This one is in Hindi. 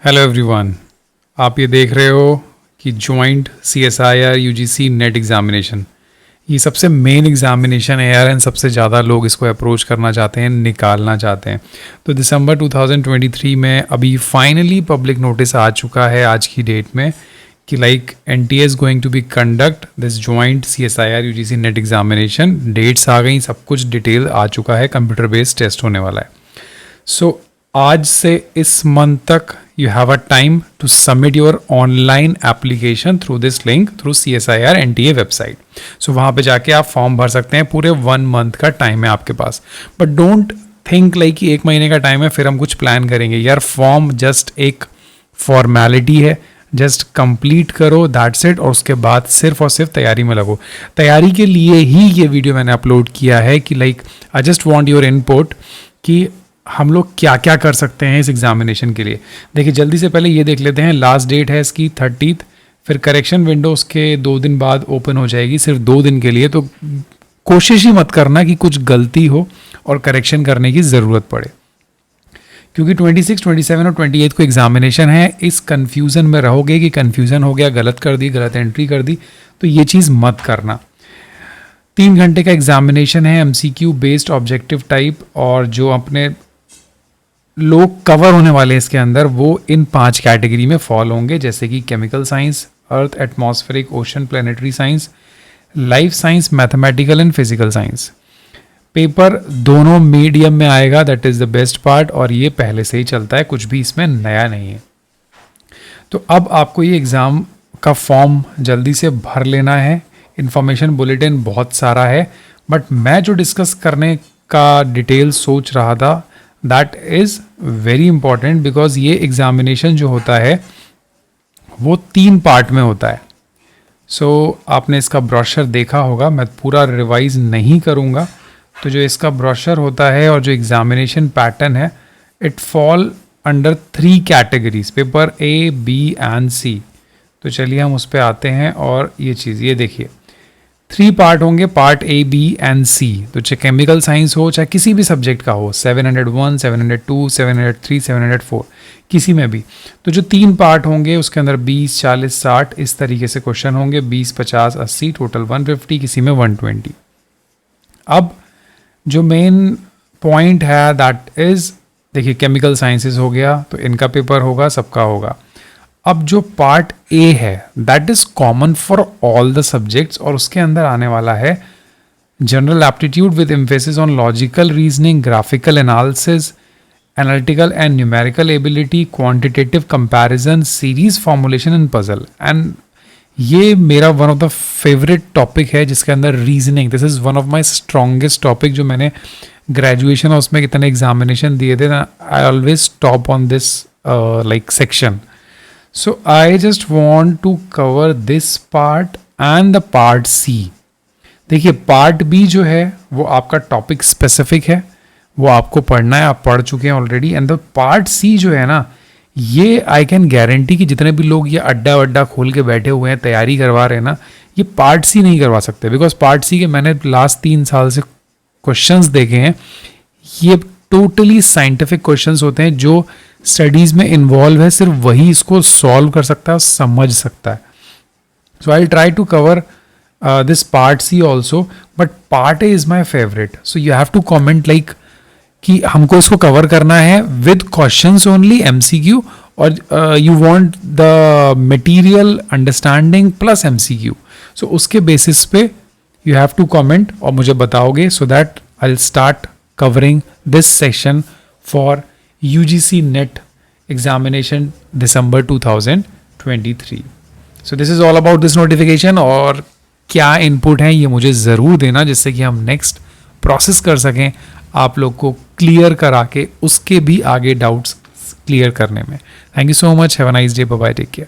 हेलो एवरीवन, आप ये देख रहे हो कि joint CSIR UGC net examination ये सबसे मेन एग्ज़ामिनेशन है यार, एंड सबसे ज़्यादा लोग इसको अप्रोच करना चाहते हैं, निकालना चाहते हैं। तो दिसंबर 2023 में अभी फाइनली पब्लिक नोटिस आ चुका है आज की डेट में कि NTA is going to be conduct this joint CSIR UGC net examination. Dates आ गई, सब कुछ डिटेल आ चुका है, कंप्यूटर बेस्ड टेस्ट होने वाला है। सो आज से इस मंथ तक you have a time to submit your online application through this link through CSIR NTA website. So वहाँ पे जाके आप फॉर्म भर सकते हैं, पूरे 1 मंथ का टाइम है आपके पास। बट डोंट थिंक कि 1 महीने का टाइम है फिर हम कुछ प्लान करेंगे। यार फॉर्म जस्ट एक फॉर्मेलिटी है, जस्ट कंप्लीट करो, दैट्स इट। और उसके बाद सिर्फ और सिर्फ तैयारी में लगो। तैयारी के लिए ही ये वीडियो मैंने अपलोड किया है कि I just want your input कि हम लोग क्या क्या कर सकते हैं इस एग्जामिनेशन के लिए। देखिए जल्दी से पहले ये देख लेते हैं, लास्ट डेट है इसकी 30, फिर करेक्शन विंडो उसके 2 दिन बाद ओपन हो जाएगी, सिर्फ 2 दिन के लिए। तो कोशिश ही मत करना कि कुछ गलती हो और करेक्शन करने की ज़रूरत पड़े, क्योंकि 26, 27 और 28 को एग्जामिनेशन है। इस कन्फ्यूज़न में रहोगे कि कन्फ्यूज़न हो गया, गलत कर दी, गलत एंट्री कर दी, तो ये चीज़ मत करना। 3 घंटे का एग्जामिनेशन है, MCQ बेस्ड ऑब्जेक्टिव टाइप, और जो अपने लोग कवर होने वाले हैं इसके अंदर वो इन 5 कैटेगरी में फॉल होंगे, जैसे कि chemical science, earth atmospheric ocean planetary science, life science, mathematical and physical science. Paper दोनों मीडियम में आएगा, that is the best part, और ये पहले से ही चलता है, कुछ भी इसमें नया नहीं है। तो अब आपको ये एग्ज़ाम का फॉर्म जल्दी से भर लेना है। इन्फॉर्मेशन बुलेटिन बहुत सारा है, बट मैं जो डिस्कस करने का डिटेल सोच रहा था that is very important, because ये एग्ज़ामिनेशन जो होता है वो 3 पार्ट में होता है। सो आपने इसका ब्रोशर देखा होगा, मैं पूरा रिवाइज नहीं करूँगा। तो जो इसका ब्रोशर होता है और जो एग्ज़ामिनेशन पैटर्न है, it fall under 3 categories, paper A, B and C। तो चलिए हम उस पर आते हैं, और ये चीज़ ये देखिए 3 पार्ट होंगे, part A, B and C। तो चाहे केमिकल साइंस हो, चाहे किसी भी सब्जेक्ट का हो, 701, 702, 703, 704, किसी में भी। तो जो 3 पार्ट होंगे उसके अंदर 20, 40, 60 इस तरीके से क्वेश्चन होंगे, 20, 50, 80, टोटल 150, किसी में 120। अब जो मेन पॉइंट है दैट इज़, देखिए केमिकल साइंसेस हो गया, तो इनका पेपर होगा, सबका होगा। अब जो पार्ट A है that is common for all the subjects, और उसके अंदर आने वाला है general aptitude with emphasis on logical reasoning, graphical analysis, analytical and numerical ability, quantitative comparison, series formulation and puzzle. And ये मेरा one of the favourite topic है, जिसके अंदर reasoning, this is one of my strongest topic. जो मैंने ग्रेजुएशन और उसमें कितने एग्जामिनेशन दिए थे ना, I always top on this section. So I just want to cover this part and the part C. देखिए पार्ट B जो है वो आपका टॉपिक स्पेसिफिक है, वो आपको पढ़ना है, आप पढ़ चुके हैं already. And the part C जो है ना, ये आई कैन गारंटी कि जितने भी लोग ये अड्डा वड्डा खोल के बैठे हुए हैं, तैयारी करवा रहे हैं ना, ये पार्ट C नहीं करवा सकते, बिकॉज पार्ट C के मैंने लास्ट 3 साल से क्वेश्चंस देखे हैं। ये टोटली साइंटिफिक क्वेश्चंस होते हैं, जो स्टडीज़ में इन्वॉल्व है, सिर्फ वही इसको सॉल्व कर सकता है, समझ सकता है। So I try to cover this part C also, but part A is my favourite. So you have to comment कि हमको इसको कवर करना है विद क्वेश्चंस ओनली, MCQ, और you want the material understanding plus MCQ। So उसके बेसिस पे यू हैव टू कॉमेंट और मुझे बताओगे, so that I will start covering this session for UGC NET examination December 2023. So this is all about this notification, और क्या इनपुट है ये मुझे ज़रूर देना, जिससे कि हम नेक्स्ट प्रोसेस कर सकें आप लोग को क्लियर करा के उसके भी आगे डाउट्स क्लियर करने में। Thank you so much, have a nice day, bye bye, take care.